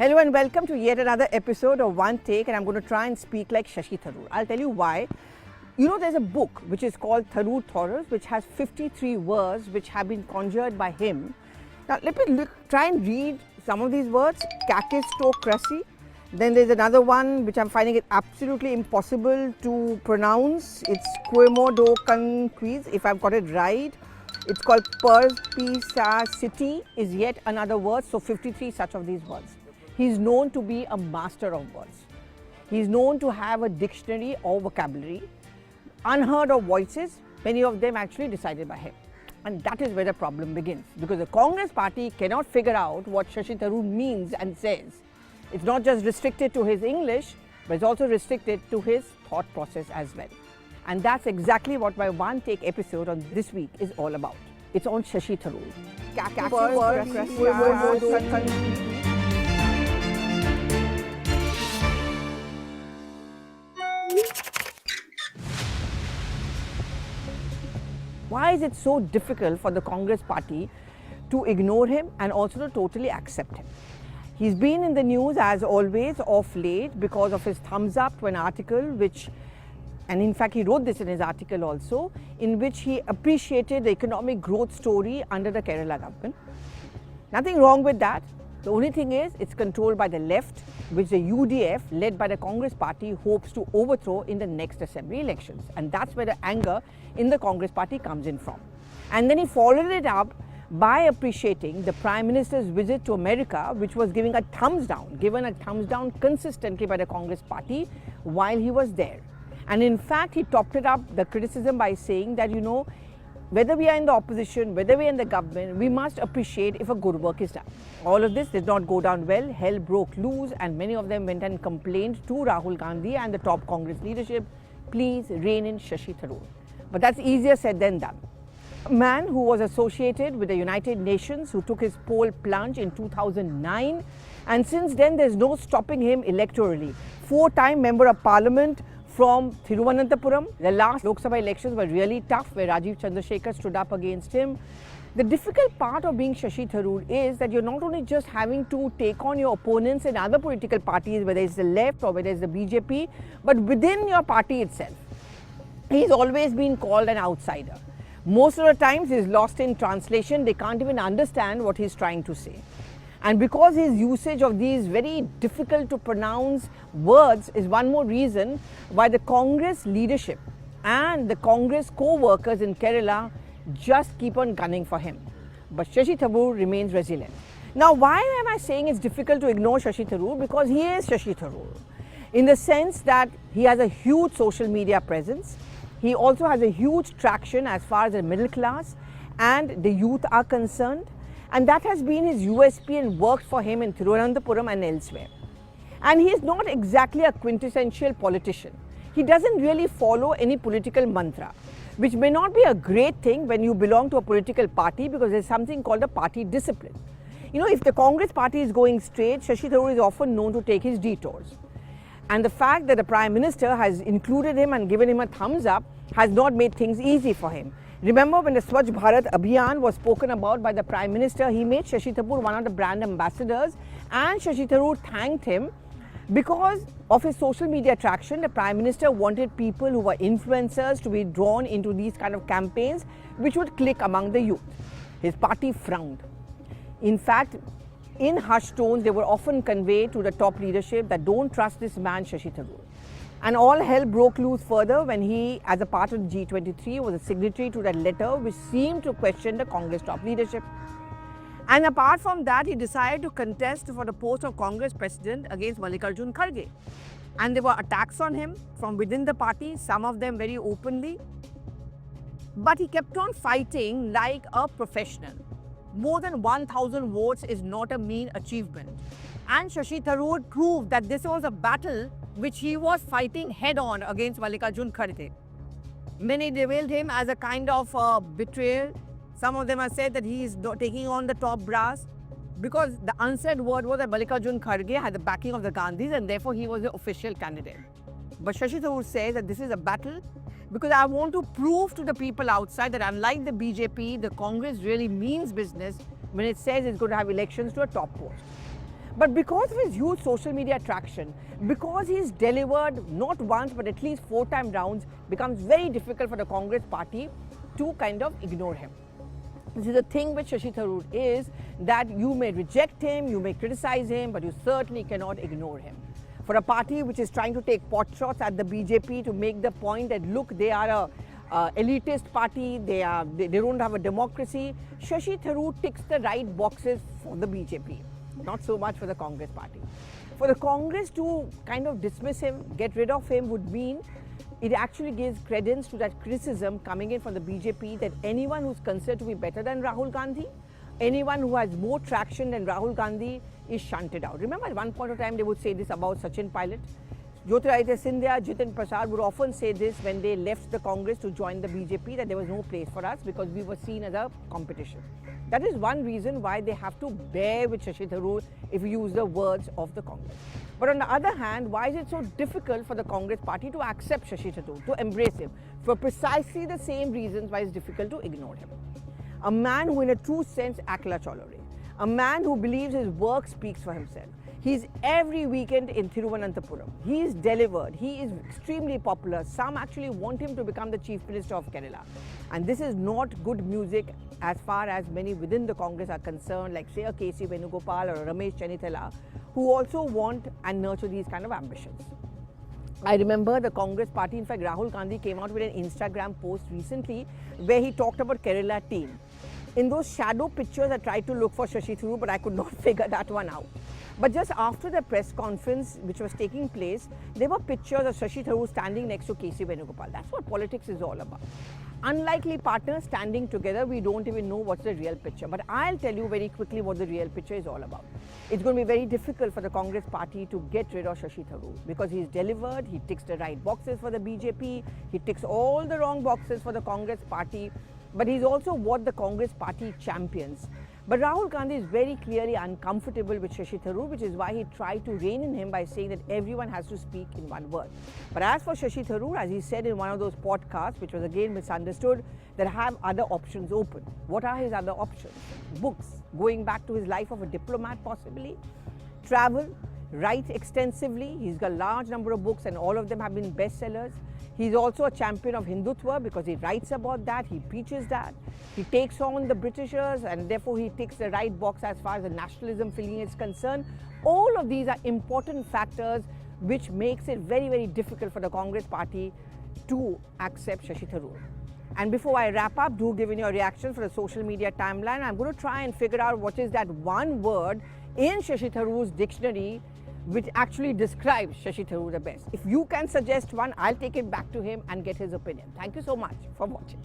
Hello and welcome to yet another episode of One Take, and I'm going to try and speak like Shashi Tharoor. I'll tell you why. You know, there's a book which is called Tharoor Horrors, which has 53 words which have been conjured by him. Now, let me try and read some of these words. Kakistocracy. Then there's another one which I'm finding it absolutely impossible to pronounce. It's Quemodoconquise, if I've got it right. It's called Perspicacity is yet another word. So 53 such of these words. He's known to be a master of words. He's known to have a dictionary or vocabulary. Unheard of voices, many of them actually decided by him. And that is where the problem begins. Because the Congress party cannot figure out what Shashi Tharoor means and says. It's not just restricted to his English, but it's also restricted to his thought process as well. And that's exactly what my One Take episode on this week is all about. It's on Shashi Tharoor. Why is it so difficult for the Congress party to ignore him and also to totally accept him? He's been in the news as always of late because of his thumbs up to an article and in fact he wrote this in his article also, in which he appreciated the economic growth story under the Kerala government. Nothing wrong with that. The only thing is it's controlled by the left, which the UDF, led by the Congress party, hopes to overthrow in the next assembly elections. And that's where the anger in the Congress party comes in from. And then he followed it up by appreciating the Prime Minister's visit to America, which was given a thumbs down consistently by the Congress party while he was there. And in fact, he topped it up, the criticism, by saying that, you know, whether we are in the opposition, whether we are in the government, we must appreciate if a good work is done. All of this did not go down well. Hell broke loose and many of them went and complained to Rahul Gandhi and the top Congress leadership, please rein in Shashi Tharoor. But that's easier said than done. A man who was associated with the United Nations, who took his poll plunge in 2009, and since then there's no stopping him electorally. Four-time member of parliament from Thiruvananthapuram. The last Lok Sabha elections were really tough, where Rajiv Chandrasekhar stood up against him. The difficult part of being Shashi Tharoor is that you're not only just having to take on your opponents in other political parties, whether it's the left or whether it's the BJP, but within your party itself. He's always been called an outsider. Most of the times he's lost in translation. They can't even understand what he's trying to say. And because his usage of these very difficult to pronounce words is one more reason why the Congress leadership and the Congress co-workers in Kerala just keep on gunning for him. But Shashi Tharoor remains resilient. Now, why am I saying it's difficult to ignore Shashi Tharoor? Because he is Shashi Tharoor, in the sense that he has a huge social media presence. He also has a huge traction as far as the middle class and the youth are concerned. And that has been his USP and worked for him in Thiruvananthapuram and elsewhere. And he is not exactly a quintessential politician. He doesn't really follow any political mantra, which may not be a great thing when you belong to a political party, because there's something called a party discipline. You know, if the Congress party is going straight, Shashi Tharoor is often known to take his detours. And the fact that the Prime Minister has included him and given him a thumbs up has not made things easy for him. Remember when the Swachh Bharat Abhiyan was spoken about by the Prime Minister, he made Shashi Tharoor one of the brand ambassadors, and Shashi Tharoor thanked him because of his social media traction. The Prime Minister wanted people who were influencers to be drawn into these kind of campaigns which would click among the youth. His party frowned. In fact, in hushed tones, they were often conveyed to the top leadership that don't trust this man Shashi Tharoor. And all hell broke loose further when he, as a part of the G23, was a signatory to that letter which seemed to question the Congress top leadership. And apart from that, he decided to contest for the post of Congress president against Mallikarjun Kharge. And there were attacks on him from within the party, some of them very openly. But he kept on fighting like a professional. More than 1,000 votes is not a mean achievement. And Shashi Tharoor proved that this was a battle which he was fighting head-on against Mallikarjun Kharge. Many revealed him as a kind of betrayal. Some of them have said that he is taking on the top brass, because the unsaid word was that Mallikarjun Kharge had the backing of the Gandhis and therefore he was the official candidate. But Shashi Tharoor says that this is a battle because I want to prove to the people outside that unlike the BJP, the Congress really means business when it says it's going to have elections to a top post. But because of his huge social media traction, because he's delivered not once but at least 4 time rounds, becomes very difficult for the Congress party to kind of ignore him. This is the thing with Shashi Tharoor, is that you may reject him, you may criticize him, but you certainly cannot ignore him. For a party which is trying to take pot shots at the BJP to make the point that look, they are a elitist party, they don't have a democracy, Shashi Tharoor ticks the right boxes for the BJP, not so much for the Congress party. For the Congress to kind of dismiss him, get rid of him, would mean it actually gives credence to that criticism coming in from the BJP that anyone who's considered to be better than Rahul Gandhi, anyone who has more traction than Rahul Gandhi, is shunted out. Remember, at one point of time, they would say this about Sachin Pilot. Jyotiraditya Scindia, Jitin Prasad would often say this when they left the Congress to join the BJP, that there was no place for us because we were seen as a competition. That is one reason why they have to bear with Shashi Tharoor, if you use the words of the Congress. But on the other hand, why is it so difficult for the Congress party to accept Shashi Tharoor, to embrace him? For precisely the same reasons why it's difficult to ignore him. A man who in a true sense Akla Cholore, a man who believes his work speaks for himself. He's every weekend in Thiruvananthapuram. He is delivered. He is extremely popular. Some actually want him to become the Chief Minister of Kerala. And this is not good music as far as many within the Congress are concerned, like say a K.C. Venugopal or a Ramesh Chennithala, who also want and nurture these kind of ambitions. I remember the Congress party, in fact Rahul Gandhi came out with an Instagram post recently where he talked about Kerala team. In those shadow pictures, I tried to look for Shashi Tharoor, but I could not figure that one out. But just after the press conference which was taking place, there were pictures of Shashi Tharoor standing next to K.C. Venugopal. That's what politics is all about. Unlikely partners standing together, we don't even know what's the real picture. But I'll tell you very quickly what the real picture is all about. It's going to be very difficult for the Congress party to get rid of Shashi Tharoor because he's delivered, he ticks the right boxes for the BJP, he ticks all the wrong boxes for the Congress party, but he's also what the Congress party champions. But Rahul Gandhi is very clearly uncomfortable with Shashi Tharoor, which is why he tried to rein in him by saying that everyone has to speak in one word. But as for Shashi Tharoor, as he said in one of those podcasts, which was again misunderstood, that have other options open. What are his other options? Books, going back to his life of a diplomat possibly, travel, write extensively. He's got a large number of books and all of them have been bestsellers. He's also a champion of Hindutva because he writes about that, he preaches that. He takes on the Britishers and therefore he ticks the right box as far as the nationalism feeling is concerned. All of these are important factors which makes it very, very difficult for the Congress party to accept Shashi Tharoor. And before I wrap up, do give me your reaction for the social media timeline. I'm going to try and figure out what is that one word in Shashi Tharoor's dictionary which actually describes Shashi Tharoor the best. If you can suggest one, I'll take it back to him and get his opinion. Thank you so much for watching.